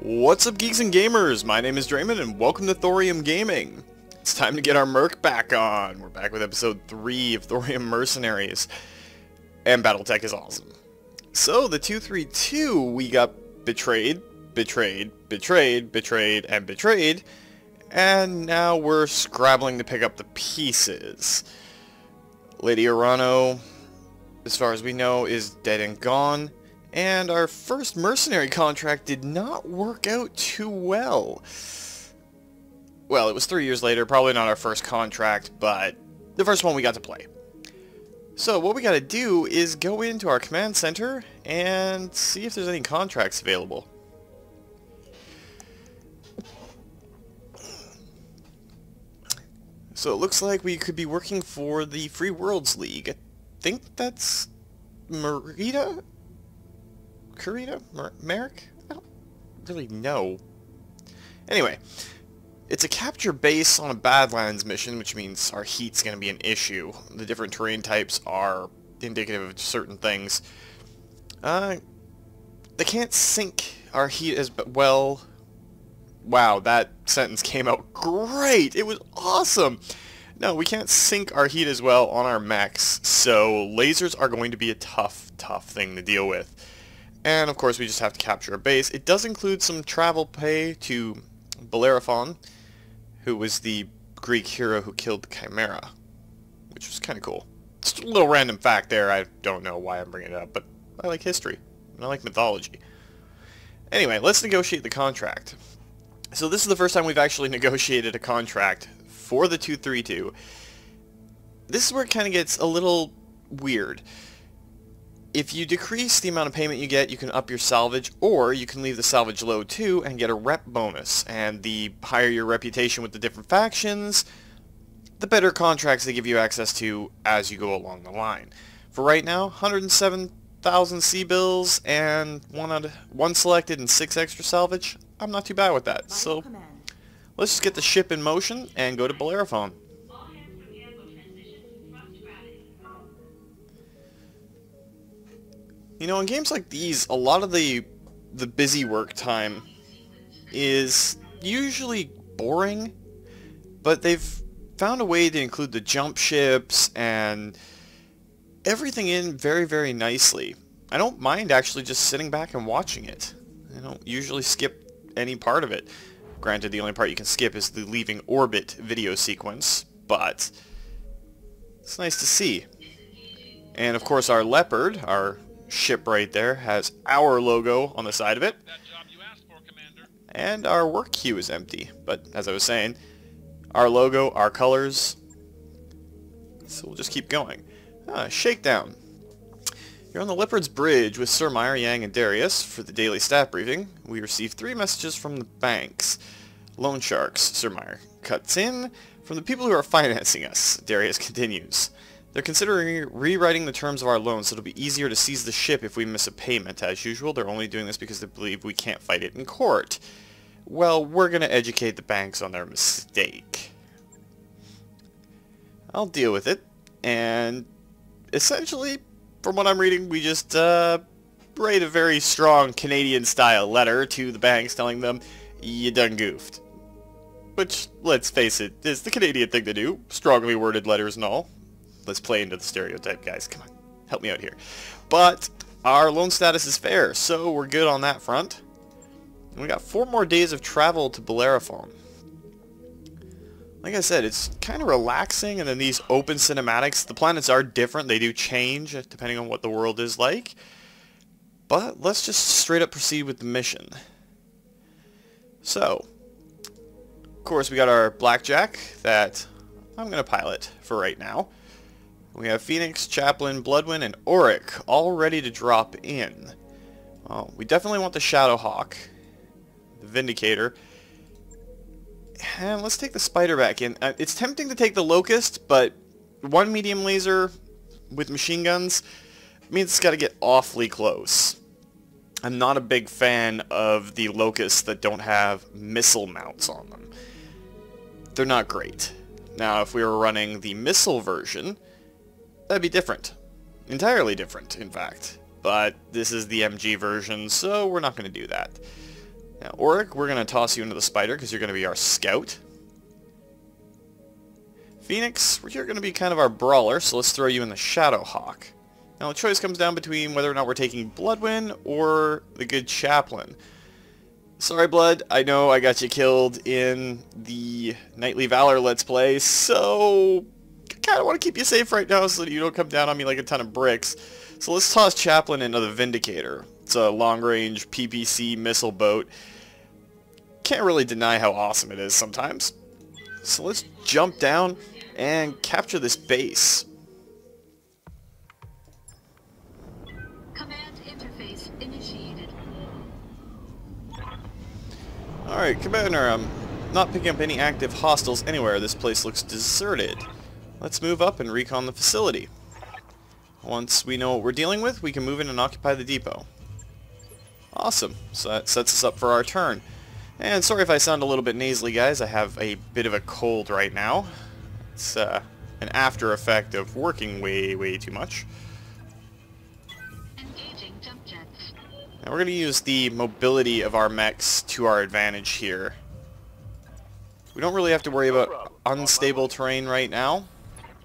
What's up, geeks and gamers? My name is Draymond and welcome to Thorium Gaming. It's time to get our Merc back on. We're back with episode 3 of Thorium Mercenaries. And Battletech is awesome. So, the 232, we got betrayed, and betrayed. And now we're scrabbling to pick up the pieces. Lady Aranos, as far as we know, is dead and gone. And our first mercenary contract did not work out too well. Well, it was 3 years later, probably not our first contract, but the first one we got to play. So what we got to do is go into our command center and see if there's any contracts available. So it looks like we could be working for the Free Worlds League. I think that's Merc? Merc? I don't really know. Anyway, it's a capture base on a Badlands mission, which means our heat's going to be an issue. The different terrain types are indicative of certain things. They can't sink our heat as well. Wow, that sentence came out great! It was awesome! No, we can't sink our heat as well on our mechs, so lasers are going to be a tough thing to deal with. And of course we just have to capture a base. It does include some travel pay to Bellerophon, who was the Greek hero who killed the Chimera, which was kind of cool. Just a little random fact there. I don't know why I'm bringing it up, but I like history, and I like mythology. Anyway, let's negotiate the contract. So this is the first time we've actually negotiated a contract for the 232. This is where it kind of gets a little weird. If you decrease the amount of payment you get, you can up your salvage, or you can leave the salvage low too and get a rep bonus. And the higher your reputation with the different factions, the better contracts they give you access to as you go along the line. For right now, 107,000 C-bills and one selected and 6 extra salvage. I'm not too bad with that. So let's just get the ship in motion and go to Bellerophon. You know, in games like these, a lot of the busy work time is usually boring, but they've found a way to include the jump ships and everything in very nicely. I don't mind actually just sitting back and watching it. I don't usually skip any part of it. Granted, the only part you can skip is the leaving orbit video sequence, but it's nice to see. And of course our Leopard, our ship right there, has our logo on the side of it. That job you asked for, Commander. And our work queue is empty, but as I was saying, our logo, our colors, so we'll just keep going. Shakedown. You're on the Leopard's Bridge with Sir Meyer, Yang, and Darius for the daily stat briefing. We received 3 messages from the banks. Loan sharks, Sir Meyer cuts in. From the people who are financing us, Darius continues. They're considering rewriting the terms of our loan so it'll be easier to seize the ship if we miss a payment. As usual, they're only doing this because they believe we can't fight it in court. Well, we're going to educate the banks on their mistake. I'll deal with it. And essentially, from what I'm reading, we just write a very strong Canadian-style letter to the banks telling them, you done goofed. Which, let's face it, is the Canadian thing to do. Strongly worded letters and all. Let's play into the stereotype, guys. Come on, help me out here. But our loan status is fair, so we're good on that front. And we got 4 more days of travel to Bellerophon. Like I said, it's kind of relaxing, and then these open cinematics, the planets are different. They do change depending on what the world is like. But let's just straight up proceed with the mission. So, of course, we got our Blackjack that I'm going to pilot for right now. We have Phoenix, Chaplain, Bloodwind, and Auric all ready to drop in. Well, we definitely want the Shadowhawk, the Vindicator, and let's take the Spider back in. It's tempting to take the Locust, but 1 medium laser with machine guns means it's got to get awfully close. I'm not a big fan of the Locusts that don't have missile mounts on them. They're not great. Now, if we were running the missile version, that'd be different. Entirely different, in fact. But this is the MG version, so we're not going to do that. Now, Auric, we're going to toss you into the spider because you're going to be our scout. Phoenix, you're going to be kind of our brawler, so let's throw you in the Shadowhawk. Now, the choice comes down between whether or not we're taking Bloodwind or the good Chaplain. Sorry, Blood, I know I got you killed in the Knightly Valor Let's Play, so I kind of want to keep you safe right now so that you don't come down on me like a ton of bricks. So let's toss Chaplain into the Vindicator. It's a long-range PPC missile boat. Can't really deny how awesome it is sometimes. So let's jump down and capture this base. Command interface initiated. Alright, Commander, I'm not picking up any active hostiles anywhere. This place looks deserted. Let's move up and recon the facility. Once we know what we're dealing with, we can move in and occupy the depot. Awesome. So that sets us up for our turn. And sorry if I sound a little bit nasally, guys. I have a bit of a cold right now. It's an after effect of working way too much. Engaging jump jets. Now we're going to use the mobility of our mechs to our advantage here. We don't really have to worry about unstable terrain right now.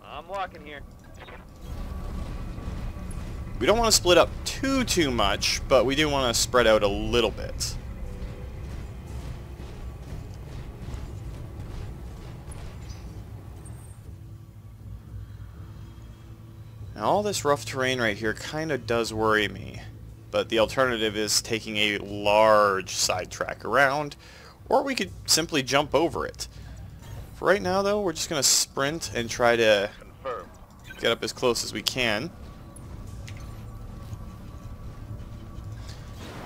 I'm walking here. We don't want to split up too much, but we do want to spread out a little bit. Now all this rough terrain right here kind of does worry me, but the alternative is taking a large sidetrack around, or we could simply jump over it. For right now though, we're just going to sprint and try to get up as close as we can.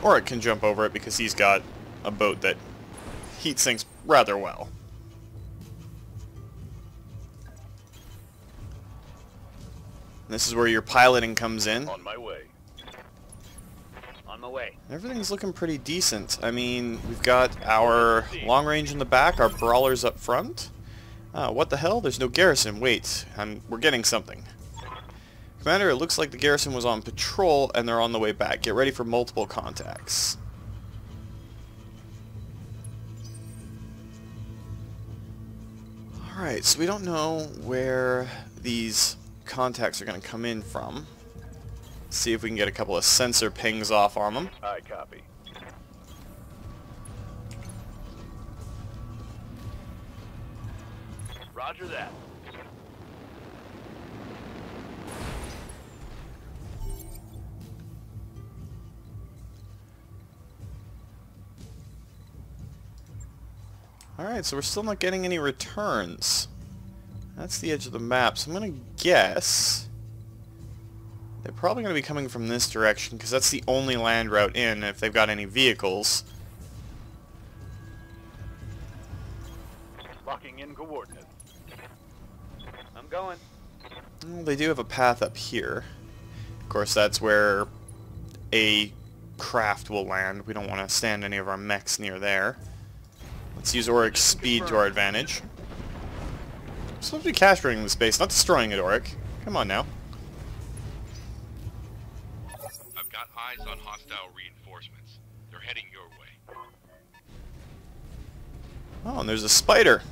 Or it can jump over it because he's got a boat that heat sinks rather well. And this is where your piloting comes in. On my way. On my way. Everything's looking pretty decent. I mean, we've got our long range in the back, our brawlers up front. What the hell? There's no garrison. Wait, we're getting something. Commander, it looks like the garrison was on patrol and they're on the way back. Get ready for multiple contacts. Alright, so we don't know where these contacts are going to come in from. Let's see if we can get a couple of sensor pings off on them. I copy. Roger that. Alright, so we're still not getting any returns. That's the edge of the map, so I'm going to guess they're probably going to be coming from this direction, because that's the only land route in if they've got any vehicles. Locking in coordinates. I'm going. Well, they do have a path up here. Of course, that's where a craft will land. We don't want to stand any of our mechs near there. Let's use Auric's speed to our advantage. We're supposed to be capturing the space, not destroying it, Auric. Come on now. I've got eyes on hostile reinforcements. They're heading your way. Oh, and there's a spider.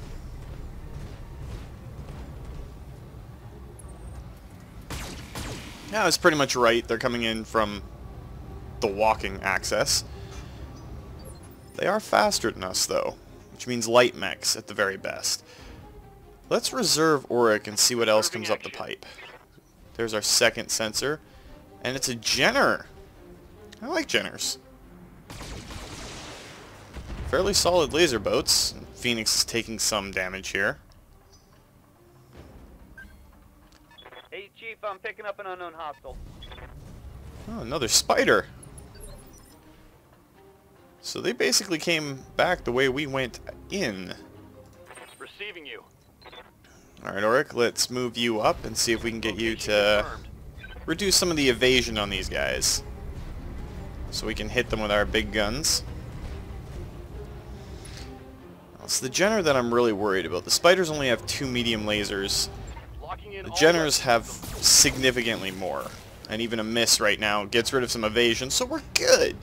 Yeah, I was pretty much right. They're coming in from the walking access. They are faster than us, though, which means light mechs at the very best. Let's reserve Auric and see what else comes up the pipe. There's our second sensor, and it's a Jenner. I like Jenners. Fairly solid laser boats. Phoenix is taking some damage here. Hey, Chief, I'm picking up an unknown hostile. Oh, another spider. So they basically came back the way we went in. Receiving you. Alright, Auric, let's move you up and see if we can get you to reduce some of the evasion on these guys. So we can hit them with our big guns. It's the Jenner that I'm really worried about. The spiders only have 2 medium lasers. The Jenners have significantly more. And even a miss right now gets rid of some evasion, so we're good.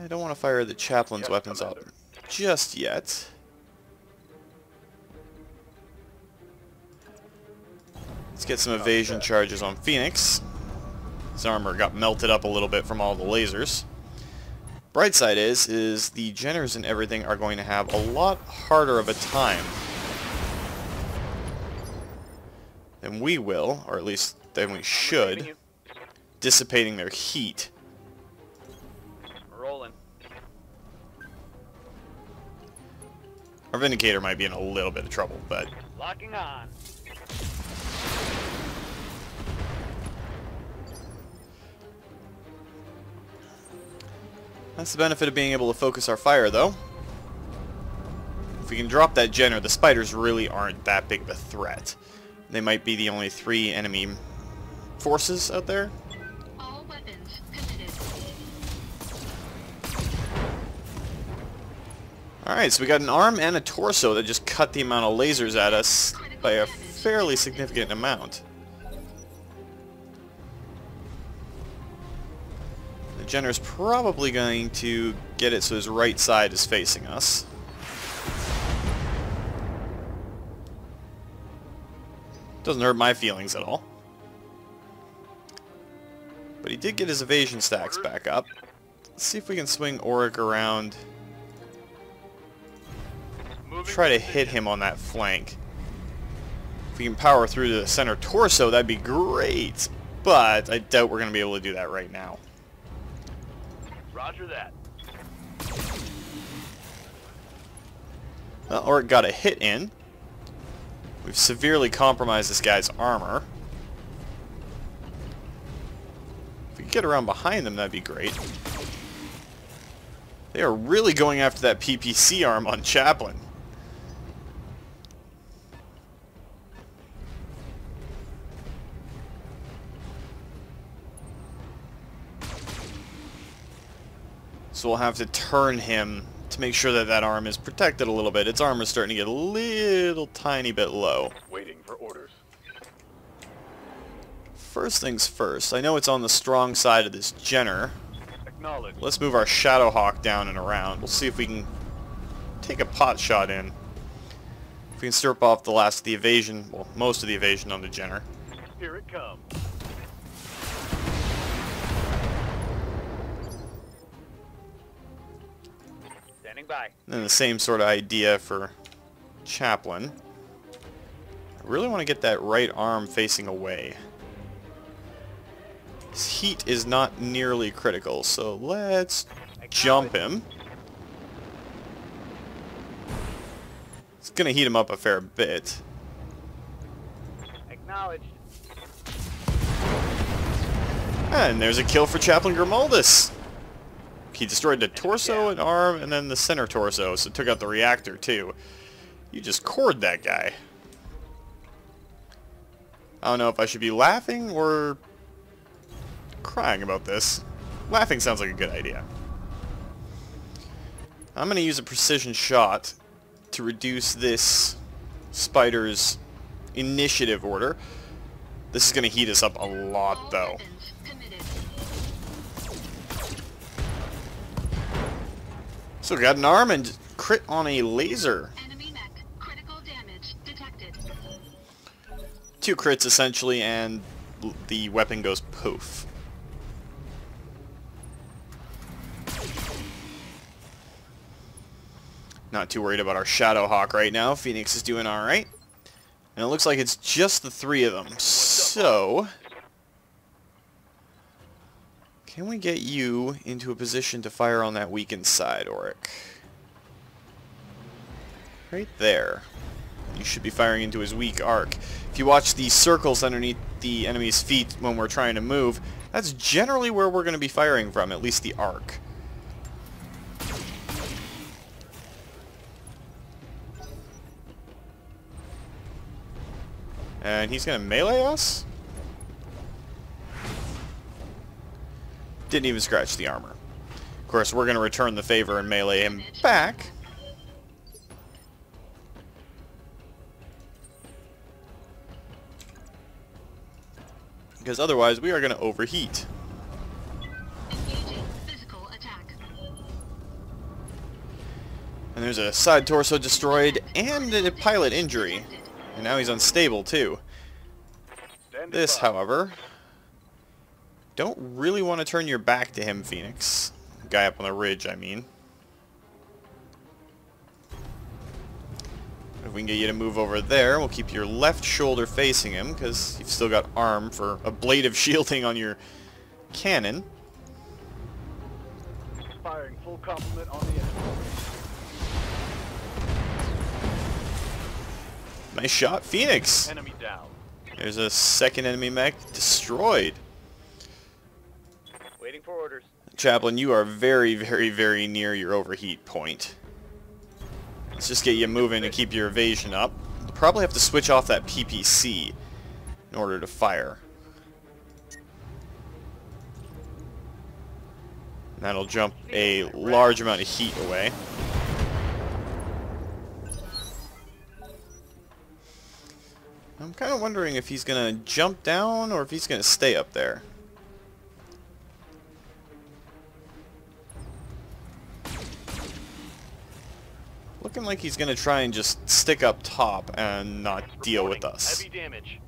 I don't want to fire the chaplain's weapons up just yet. Let's get some evasion charges on Phoenix. His armor got melted up a little bit from all the lasers. Bright side is the Jenners and everything are going to have a lot harder of a time than we will, or at least than we should, dissipating their heat. Rolling. Our Vindicator might be in a little bit of trouble, but Locking on. that's the benefit of being able to focus our fire, though. If we can drop that Jenner, the spiders really aren't that big of a threat. They might be the only 3 enemy forces out there. All weapons committed. Alright, so we got an arm and a torso that just cut the amount of lasers at us by a fairly significant amount. The Jenner's probably going to get it so his right side is facing us. Doesn't hurt my feelings at all. But he did get his evasion stacks back up. Let's see if we can swing Auric around. Try to hit him on that flank. If we can power through to the center torso, that'd be great. But I doubt we're going to be able to do that right now. Roger that. Well, Auric got a hit in. We've severely compromised this guy's armor. If we could get around behind them, that'd be great. They are really going after that PPC arm on Chaplain. So we'll have to turn him to make sure that that arm is protected a little bit. Its armor is starting to get a little tiny bit low. Waiting for orders. First things first, I know it's on the strong side of this Jenner. Acknowledge. Let's move our Shadowhawk down and around. We'll see if we can take a pot shot in. If we can strip off the last of the evasion, well, most of the evasion on the Jenner. Here it comes. Standing by. And then the same sort of idea for Chaplain. I really want to get that right arm facing away. His heat is not nearly critical, so let's jump him. It's going to heat him up a fair bit. Acknowledged. And there's a kill for Chaplain Grimaldus. He destroyed the torso and arm and then the center torso, so took out the reactor too. You just cored that guy. I don't know if I should be laughing or crying about this. Laughing sounds like a good idea. I'm going to use a precision shot to reduce this spider's initiative order. This is going to heat us up a lot, though. So we got an arm and crit on a laser. Enemy mech. Critical damage detected. 2 crits essentially, and the weapon goes poof. Not too worried about our Shadowhawk right now. Phoenix is doing alright. And it looks like it's just the 3 of them. So can we get you into a position to fire on that weakened side, Auric? Right there. You should be firing into his weak arc. If you watch the circles underneath the enemy's feet when we're trying to move, that's generally where we're going to be firing from, at least the arc. And he's going to melee us? Didn't even scratch the armor. Of course, we're going to return the favor and melee him back. Because otherwise we are going to overheat. Engaging physical attack. And there's a side torso destroyed and a pilot injury. And now he's unstable too. This, however, don't really want to turn your back to him, Phoenix. Guy up on the ridge, I mean. If we can get you to move over there, we'll keep your left shoulder facing him, because you've still got arm for ablative shielding on your cannon. Firing full complement on the enemy. Nice shot, Phoenix! Enemy down. There's a second enemy mech destroyed. Waiting for orders. Chaplain, you are very, very, very near your overheat point. Let's just get you moving to keep your evasion up. You'll probably have to switch off that PPC in order to fire. And that'll jump a large amount of heat away. I'm kind of wondering if he's going to jump down or if he's going to stay up there. Looking like he's going to try and just stick up top and not deal with us. Heavy damage.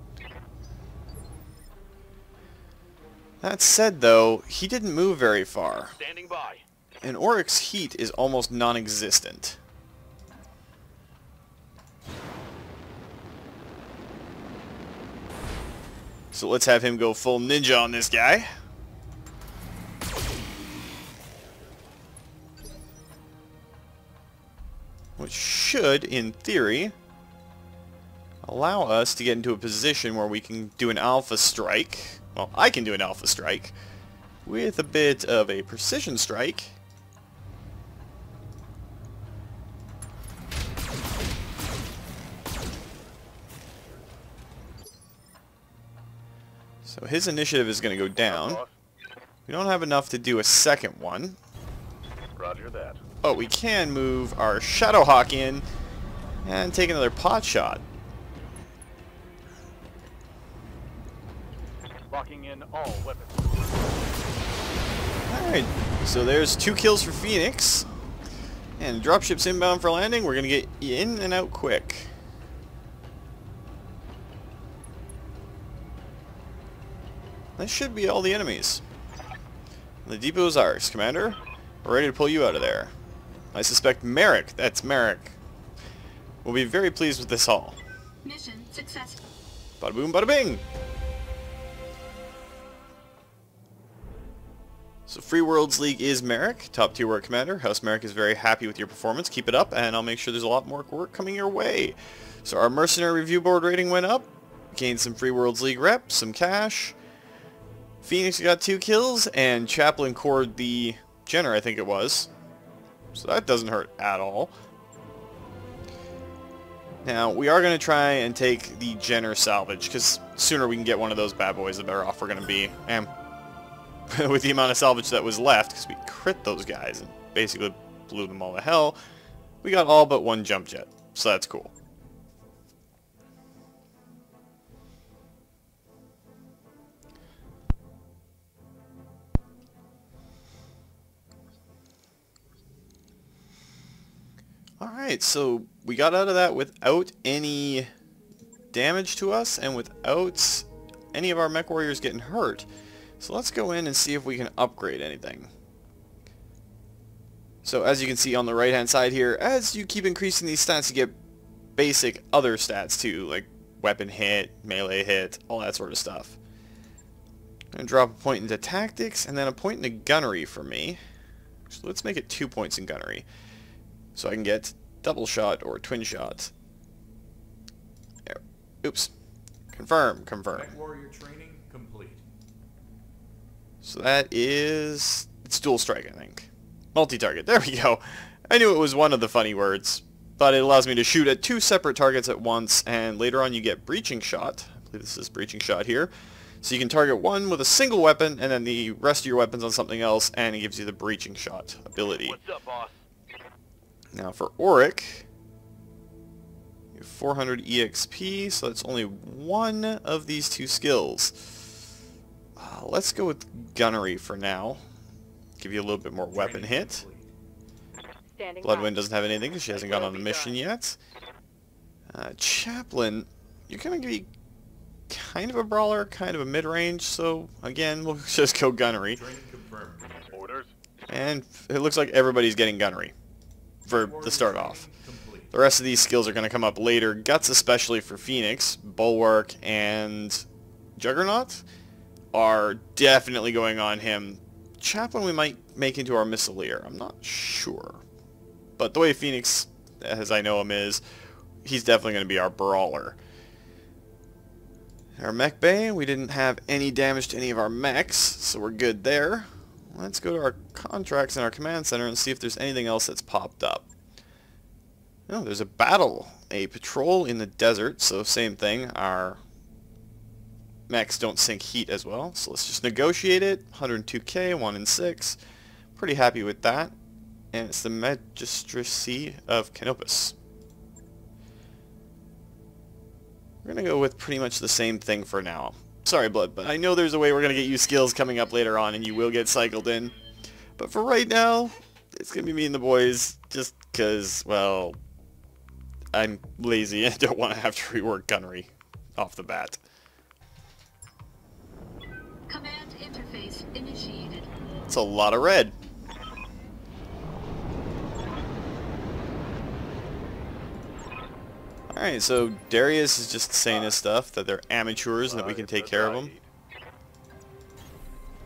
That said, though, he didn't move very far. Standing by. And Oryx's heat is almost non-existent. So let's have him go full ninja on this guy. Which should, in theory, allow us to get into a position where we can do an alpha strike. Well, I can do an alpha strike with a bit of a precision strike. So his initiative is going to go down. We don't have enough to do a second one. Roger that. But we can move our Shadowhawk in and take another pot shot. Locking in all weapons. Alright, so there's 2 kills for Phoenix. And dropship's inbound for landing. We're going to get in and out quick. That should be all the enemies. The depot is ours, Commander. We're ready to pull you out of there. I suspect Merc, that's Merc, will be very pleased with this haul. Mission successful. Bada boom, bada bing! So Free Worlds League is Merc, top tier work commander. House Merc is very happy with your performance. Keep it up, and I'll make sure there's a lot more work coming your way. So our Mercenary review board rating went up. Gained some Free Worlds League reps, some cash. Phoenix got 2 kills, and Chaplain cored the Jenner, I think it was. So that doesn't hurt at all. Now, we are going to try and take the Jenner salvage, because sooner we can get one of those bad boys, the better off we're going to be. And with the amount of salvage that was left, because we crit those guys and basically blew them all to hell, we got all but 1 jump jet. So that's cool. Alright, so we got out of that without any damage to us and without any of our mech warriors getting hurt. So let's go in and see if we can upgrade anything. So as you can see on the right hand side here, as you keep increasing these stats you get basic other stats too, like weapon hit, melee hit, all that sort of stuff. I'm going to drop a point into tactics and then a point into gunnery for me. So let's make it 2 points in gunnery. So I can get double shot or twin shot. There. Oops. Confirm. Mech warrior training complete. So that is... it's dual strike, I think. Multi-target. There we go. I knew it was one of the funny words. But it allows me to shoot at 2 separate targets at once, and later on you get breaching shot. I believe this is breaching shot here. So you can target one with a single weapon, and then the rest of your weapons on something else, and it gives you the breaching shot ability. What's up, boss? Now for Auric, you have 400 EXP, so that's only one of these 2 skills. Let's go with Gunnery for now. Give you a little bit more weapon hit. Standing Bloodwind by. doesn't have anything because she hasn't gone on the mission yet. Chaplain, you're going to be kind of a brawler, kind of a mid-range, so again, we'll just go gunnery. Training confirmed. Orders. And it looks like everybody's getting gunnery for the start off. The rest of these skills are going to come up later. Guts, especially for Phoenix, Bulwark, and Juggernaut are definitely going on him. Chaplain we might make into our Missileer. I'm not sure. But the way Phoenix, as I know him, is, he's definitely going to be our brawler. Our mech bay, we didn't have any damage to any of our mechs, so we're good there. Let's go to our contracts in our command center and see if there's anything else that's popped up. Oh, there's a battle, a patrol in the desert, so same thing. Our mechs don't sink heat as well, so let's just negotiate it. 102k, 1 in 6. Pretty happy with that. And it's the Magistracy of Canopus. We're going to go with pretty much the same thing for now. Sorry, Blood, but I know there's a way we're going to get you skills coming up later on, and you will get cycled in. But for right now, it's going to be me and the boys, just because, well, I'm lazy and don't want to have to rework gunnery off the bat. Command interface initiated. It's a lot of red. Alright, so Darius is just saying his stuff, that they're amateurs and that we can take care of them.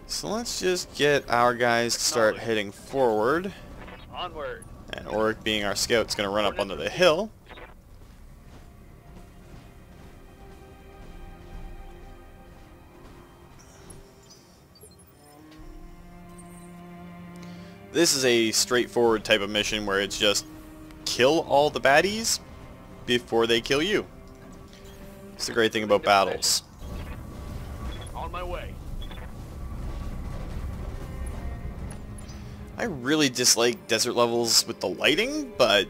So let's just get our guys to start heading forward. Onward. And Oric, being our scout, is going to run up onto the hill. This is a straightforward type of mission where it's just kill all the baddies before they kill you. It's the great thing about battles. On my way. I really dislike desert levels with the lighting, but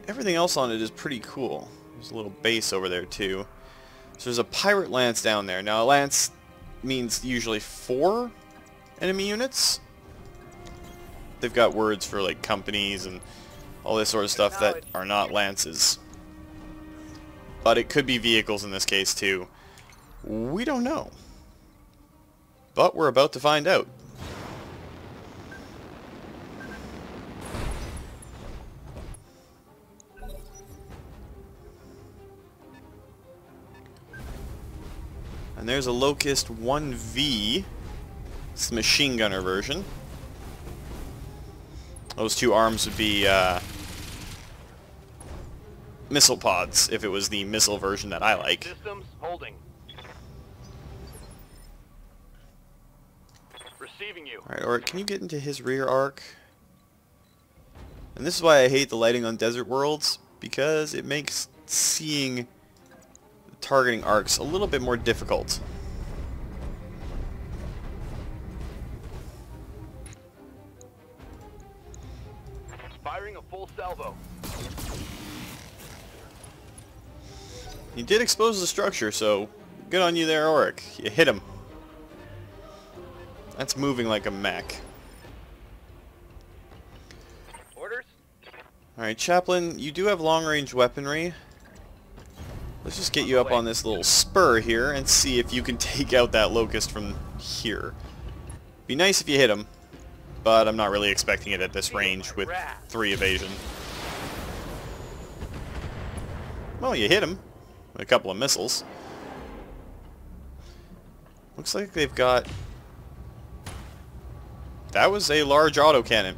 everything else on it is pretty cool. There's a little base over there too. So there's a pirate lance down there. Now a lance means usually 4 enemy units. They've got words for like companies and all this sort of stuff that are not lances. But it could be vehicles in this case too. We don't know. But we're about to find out. And there's a Locust 1V. It's the machine gunner version. Those two arms would be missile pods if it was the missile version that I like. Systems holding. Receiving you. Alright, Oric, can you get into his rear arc? And this is why I hate the lighting on desert worlds, because it makes seeing the targeting arcs a little bit more difficult. Firing a full salvo. You did expose the structure, so good on you there, Oric. You hit him. That's moving like a mech. Orders? Alright, Chaplain, you do have long-range weaponry. Let's just get you up on this little spur here and see if you can take out that Locust from here. Be nice if you hit him, but I'm not really expecting it at this range with 3 evasion. Well, you hit him with a couple of missiles. Looks like they've got... That was a large autocannon.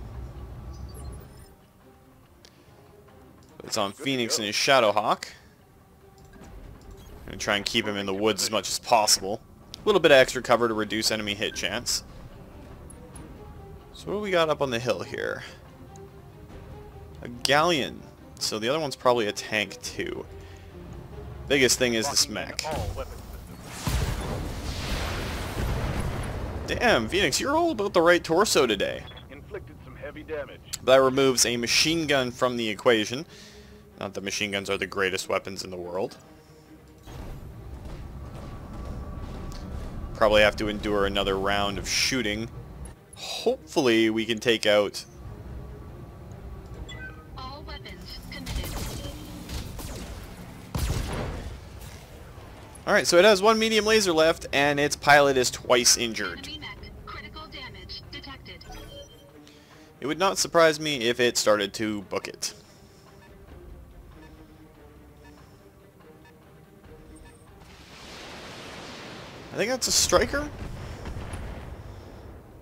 It's on Phoenix and his Shadowhawk. Gonna try and keep him in the woods as much as possible. A little bit of extra cover to reduce enemy hit chance. So what do we got up on the hill here? A galleon. So the other one's probably a tank too. Biggest thing is this mech. All weapon systems. Damn, Phoenix, you're all about the right torso today. Inflicted some heavy damage. That removes a machine gun from the equation. Not that machine guns are the greatest weapons in the world. Probably have to endure another round of shooting. Hopefully we can take out Alright, so it has one medium laser left, and its pilot is twice injured. Enemy mech. Critical damage detected. It would not surprise me if it started to book it. I think that's a striker?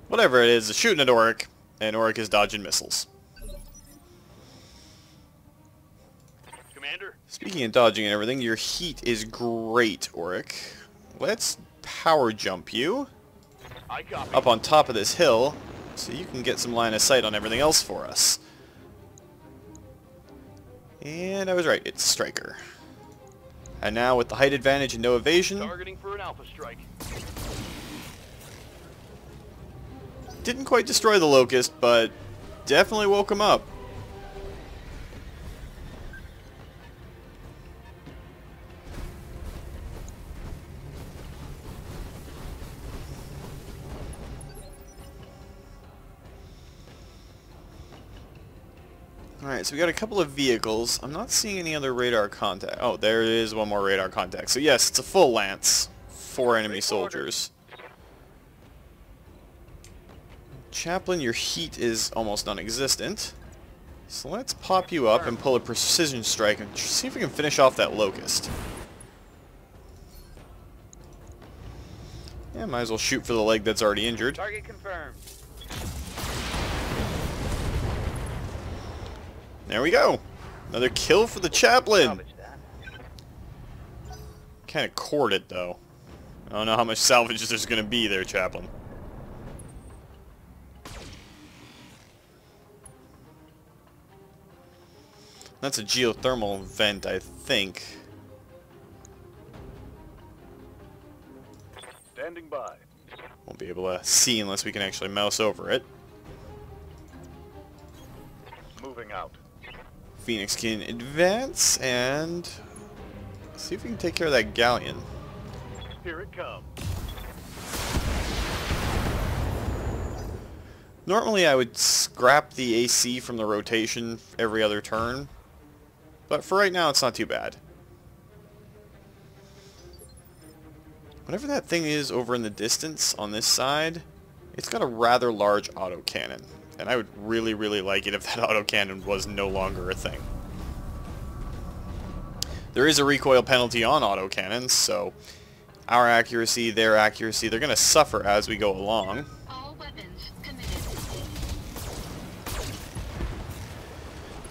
Whatever it is, it's shooting at Auric, and Auric is dodging missiles. Commander? Speaking of dodging and everything, your heat is great, Auric. Let's power jump you I copy. up on top of this hill so you can get some line of sight on everything else for us. And I was right, it's striker. And now with the height advantage and no evasion, Targeting for an alpha strike. didn't quite destroy the Locust, but definitely woke him up. Alright, so we got a couple of vehicles. I'm not seeing any other radar contact. Oh, there is one more radar contact. So yes, it's a full lance. 4 enemy soldiers. Chaplain, your heat is almost non-existent. So let's pop you up and pull a precision strike and see if we can finish off that Locust. Yeah, might as well shoot for the leg that's already injured. Target confirmed. There we go. Another kill for the Chaplain. Salvage that. Kind of cored it, though. I don't know how much salvage there's going to be there, Chaplain. That's a geothermal vent, I think. Standing by. Won't be able to see unless we can actually mouse over it. Moving out. Phoenix can advance and see if we can take care of that galleon. Here it comes. Normally I would scrap the AC from the rotation every other turn, but for right now it's not too bad. Whatever that thing is over in the distance on this side, it's got a rather large autocannon. And I would really, really like it if that autocannon was no longer a thing. There is a recoil penalty on autocannons, so our accuracy, their accuracy, they're going to suffer as we go along. All weapons committed.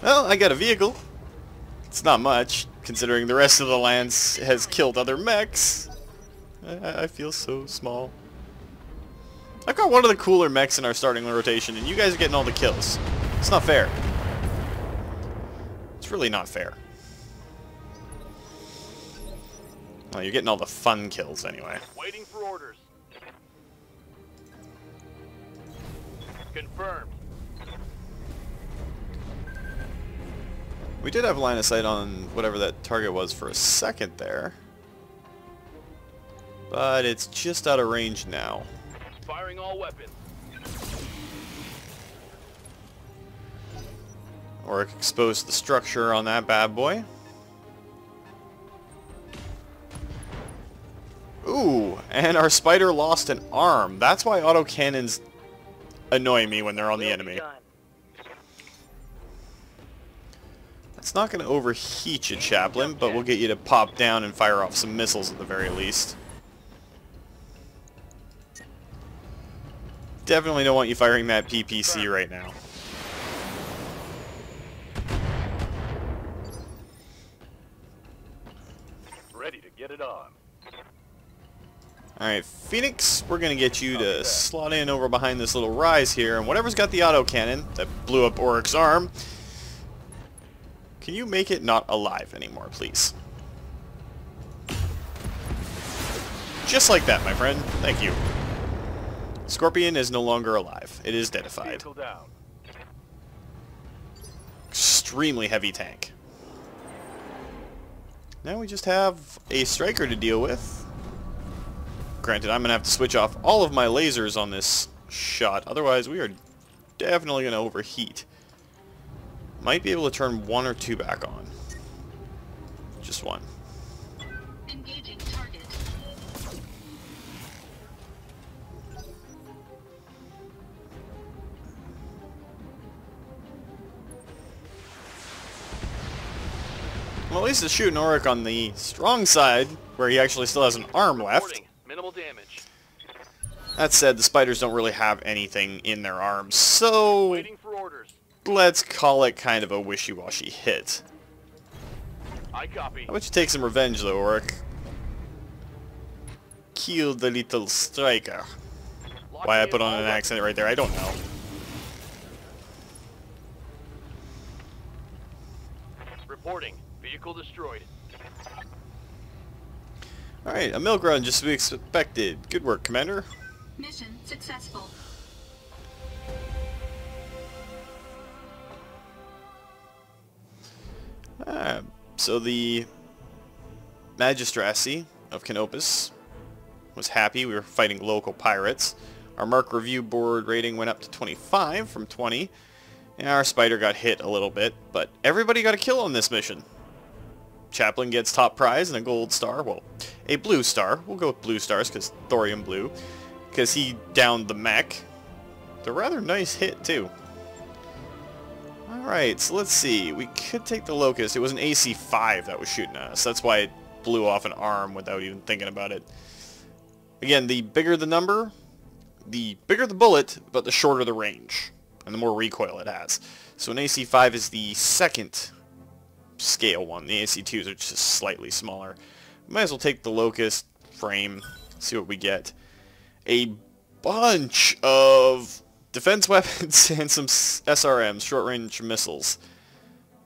Well, I got a vehicle. It's not much, considering the rest of the lance has killed other mechs. I feel so small. I've got one of the cooler mechs in our starting rotation, and you guys are getting all the kills. It's not fair. It's really not fair. Well, you're getting all the fun kills anyway. Waiting for orders. Confirmed. We did have line of sight on whatever that target was for a second there. But it's just out of range now. Firing all weapons. Or expose the structure on that bad boy. Ooh, and our spider lost an arm. That's why autocannons annoy me when they're on the Will enemy. be done. That's not going to overheat you, Chaplain, but we'll get you to pop down and fire off some missiles at the very least. Definitely don't want you firing that PPC right now. Ready to get it on. Alright, Phoenix, we're going to get you to slot in over behind this little rise here, and whatever's got the autocannon that blew up Auric's arm, can you make it not alive anymore, please? Just like that, my friend. Thank you. Scorpion is no longer alive. It is deadified. Vehicle down. Extremely heavy tank. Now we just have a striker to deal with. Granted, I'm going to have to switch off all of my lasers on this shot. Otherwise, we are definitely going to overheat. Might be able to turn one or two back on. Just one. Engaging target. Well, at least it's shooting Auric on the strong side, where he actually still has an arm left. Reporting. Minimal damage. That said, the spiders don't really have anything in their arms, so Waiting for orders. let's call it kind of a wishy-washy hit. I copy. How about you take some revenge, though, Auric? Kill the little striker. Why I put on an accent right there, I don't know. Reporting. Vehicle destroyed. Alright, a milk run just as we expected. Good work, Commander. Mission successful. So the Magistracy of Canopus was happy. We were fighting local pirates. Our Merc review board rating went up to 25 from 20. And our spider got hit a little bit, but everybody got a kill on this mission. Chaplain gets top prize and a gold star. Well, a blue star. We'll go with blue stars because Thorium blue. Because he downed the mech. It's a rather nice hit, too. Alright, so let's see. We could take the Locust. It was an AC-5 that was shooting at us. That's why it blew off an arm without even thinking about it. Again, the bigger the number, the bigger the bullet, but the shorter the range. And the more recoil it has. So an AC-5 is the second scale one. The AC-2s are just slightly smaller. Might as well take the Locust frame, see what we get. A bunch of defense weapons and some SRMs, short-range missiles.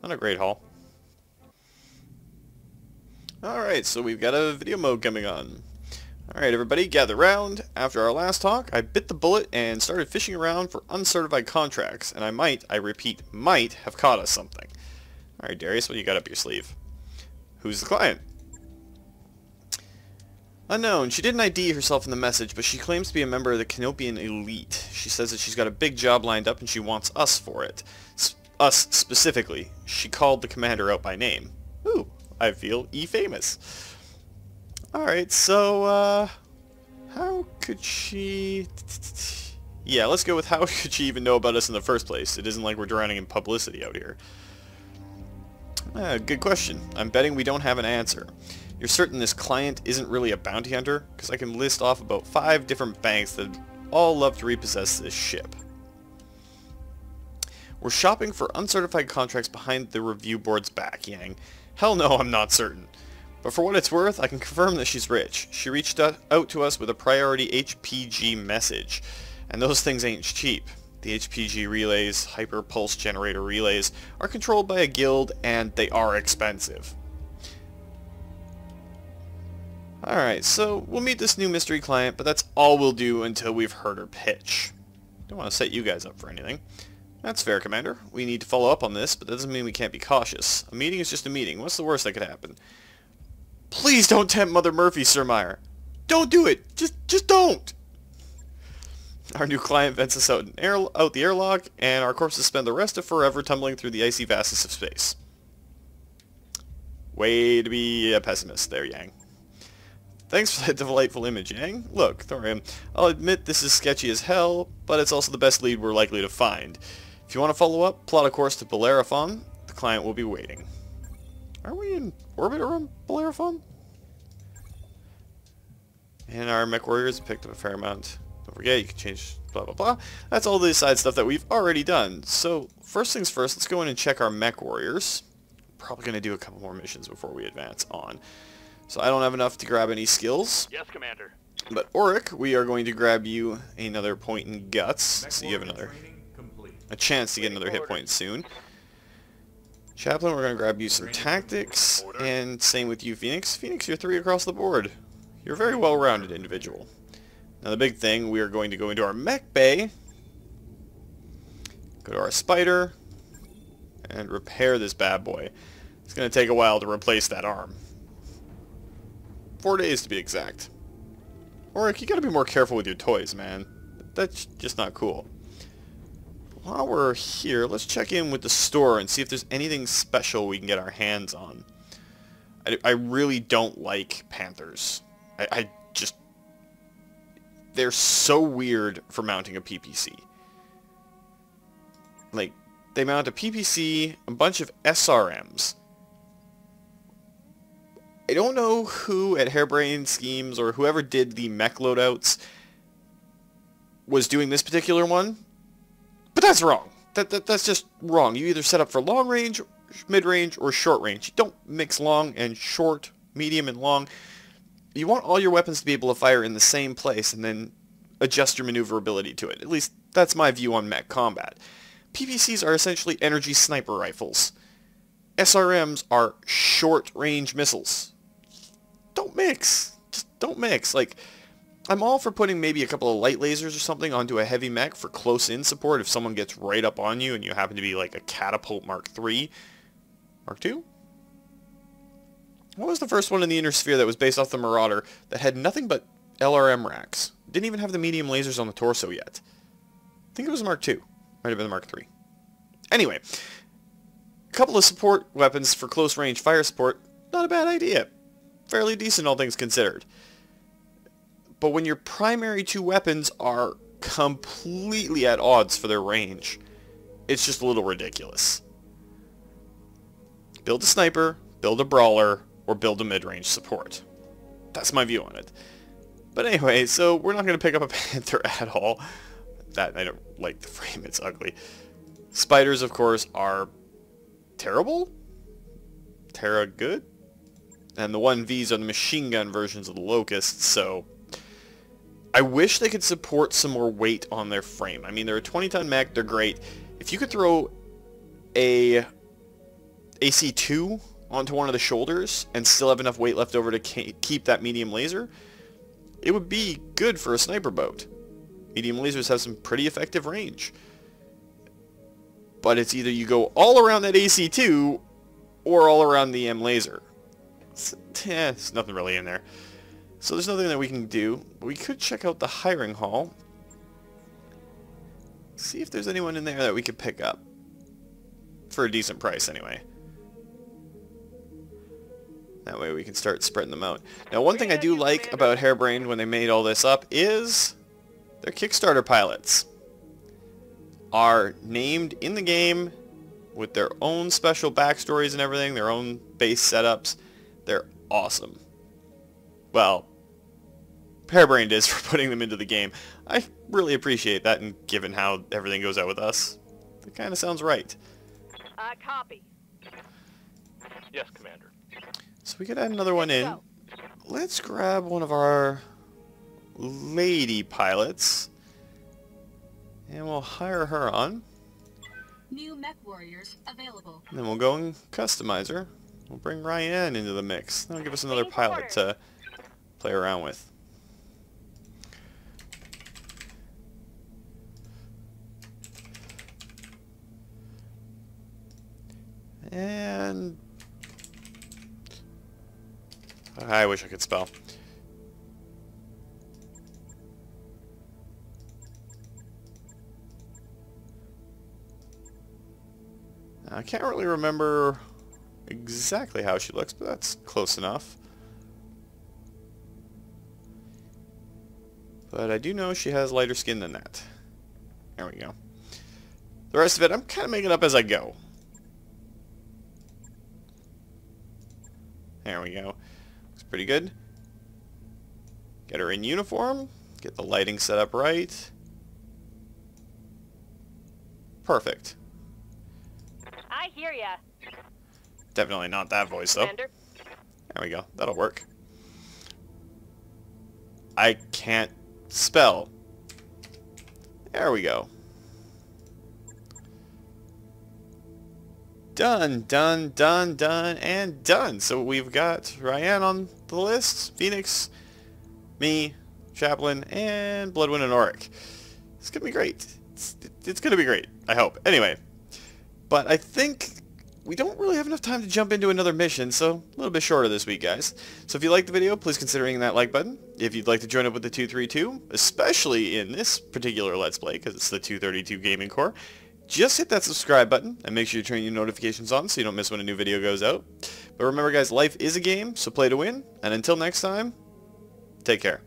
Not a great haul. Alright, so we've got a video mode coming on. Alright everybody, gather round. After our last talk, I bit the bullet and started fishing around for uncertified contracts, and I repeat, might have caught us something. Alright Darius, what do you got up your sleeve? Who's the client? Unknown. She didn't ID herself in the message, but she claims to be a member of the Canopian elite. She says that she's got a big job lined up and she wants us for it. Us specifically. She called the commander out by name. Ooh, I feel E-famous. Alright, so, how could she... Yeah, let's go with how could she even know about us in the first place? It isn't like we're drowning in publicity out here. Good question. I'm betting we don't have an answer. You're certain this client isn't really a bounty hunter? Because I can list off about 5 different banks that all love to repossess this ship. We're shopping for uncertified contracts behind the review board's back, Yang. Hell no, I'm not certain. But for what it's worth, I can confirm that she's rich. She reached out to us with a priority HPG message. And those things ain't cheap. The HPG relays, hyper pulse generator relays, are controlled by a guild and they are expensive. Alright, so we'll meet this new mystery client, but that's all we'll do until we've heard her pitch. Don't want to set you guys up for anything. That's fair, Commander. We need to follow up on this, but that doesn't mean we can't be cautious. A meeting is just a meeting. What's the worst that could happen? Please don't tempt Mother Murphy, Sir Meyer. Don't do it. Just don't. Our new client vents us out the airlock, and our corpses spend the rest of forever tumbling through the icy vastness of space. Way to be a pessimist there, Yang. Thanks for that delightful image, Yang. Look, Thorium, I'll admit this is sketchy as hell, but it's also the best lead we're likely to find. If you want to follow up, plot a course to Bellerophon. The client will be waiting. Are we in orbit around Bellerophon? And our mech warriors picked up a fair amount. Don't forget, you can change blah blah blah. That's all the side stuff that we've already done. So, first things first, let's go in and check our mech warriors. Probably going to do a couple more missions before we advance on. So I don't have enough to grab any skills. Yes, Commander. But Auric, we are going to grab you another point in guts. So you have a chance to get another hit point soon. Chaplain, we're going to grab you some tactics. And same with you, Phoenix. Phoenix, you're 3 across the board. You're a very well-rounded individual. Now the big thing, we are going to go into our mech bay. Go to our spider. And repair this bad boy. It's going to take a while to replace that arm. 4 days to be exact. Auric, you gotta be more careful with your toys, man. That's just not cool. While we're here, let's check in with the store and see if there's anything special we can get our hands on. I really don't like Panthers. I just... They're so weird for mounting a PPC. Like, they mount a PPC, a bunch of SRMs, I don't know who at Harebrained Schemes or whoever did the mech loadouts was doing this particular one, but that's wrong. That's just wrong. You either set up for long range, mid-range, or short range. You don't mix long and short, medium and long. You want all your weapons to be able to fire in the same place and then adjust your maneuverability to it. At least that's my view on mech combat. PPCs are essentially energy sniper rifles. SRMs are short-range missiles. Don't mix. Just don't mix. Like, I'm all for putting maybe a couple of light lasers or something onto a heavy mech for close-in support if someone gets right up on you and you happen to be like a catapult Mark III. Mark II? What was the first one in the Inner Sphere that was based off the Marauder that had nothing but LRM racks? Didn't even have the medium lasers on the torso yet. I think it was the Mark II. Might have been the Mark III. Anyway, a couple of support weapons for close-range fire support, not a bad idea. Fairly decent, all things considered. But when your primary two weapons are completely at odds for their range, it's just a little ridiculous. Build a sniper, build a brawler, or build a mid-range support. That's my view on it. But anyway, so we're not going to pick up a Panther at all. That, I don't like the frame, it's ugly. Spiders, of course, are terrible? Terra good? And the 1Vs are the machine gun versions of the Locusts, so I wish they could support some more weight on their frame. I mean, they're a 20-ton mech, they're great. If you could throw a AC-2 onto one of the shoulders and still have enough weight left over to keep that medium laser, it would be good for a sniper boat. Medium lasers have some pretty effective range. But it's either you go all around that AC-2 or all around the M laser. There's nothing really in there. So there's nothing that we can do. We could check out the hiring hall. See if there's anyone in there that we could pick up. For a decent price, anyway. That way we can start spreading them out. Now, one thing I do like about Harebrained when they made all this up is their Kickstarter pilots are named in the game with their own special backstories and everything, their own base setups. They're awesome. Well, Harebrained is for putting them into the game. I really appreciate that, and given how everything goes out with us, it kind of sounds right. Copy. Yes, Commander. So we could add another one in. Let's grab one of our lady pilots, and we'll hire her on. New mech warriors available. And then we'll go and customize her. We'll bring Ryan into the mix. That'll give us another pilot to play around with. And I wish I could spell. I can't really remember exactly how she looks, but that's close enough. But I do know she has lighter skin than that. There we go. The rest of it, I'm kind of making up as I go. There we go. Looks pretty good. Get her in uniform. Get the lighting set up right. Perfect. I hear ya. Definitely not that voice, though. Commander. There we go. That'll work. I can't spell. There we go. Done, done, done, done, and done. So we've got Ryan on the list, Phoenix, me, Chaplain, and Bloodwind and Auric. It's going to be great. It's going to be great, I hope. Anyway, but I think we don't really have enough time to jump into another mission, so a little bit shorter this week, guys. So if you liked the video, please consider hitting that like button. If you'd like to join up with the 232, especially in this particular Let's Play, because it's the 232 Gaming Core, just hit that subscribe button and make sure you turn your notifications on so you don't miss when a new video goes out. But remember, guys, life is a game, so play to win. And until next time, take care.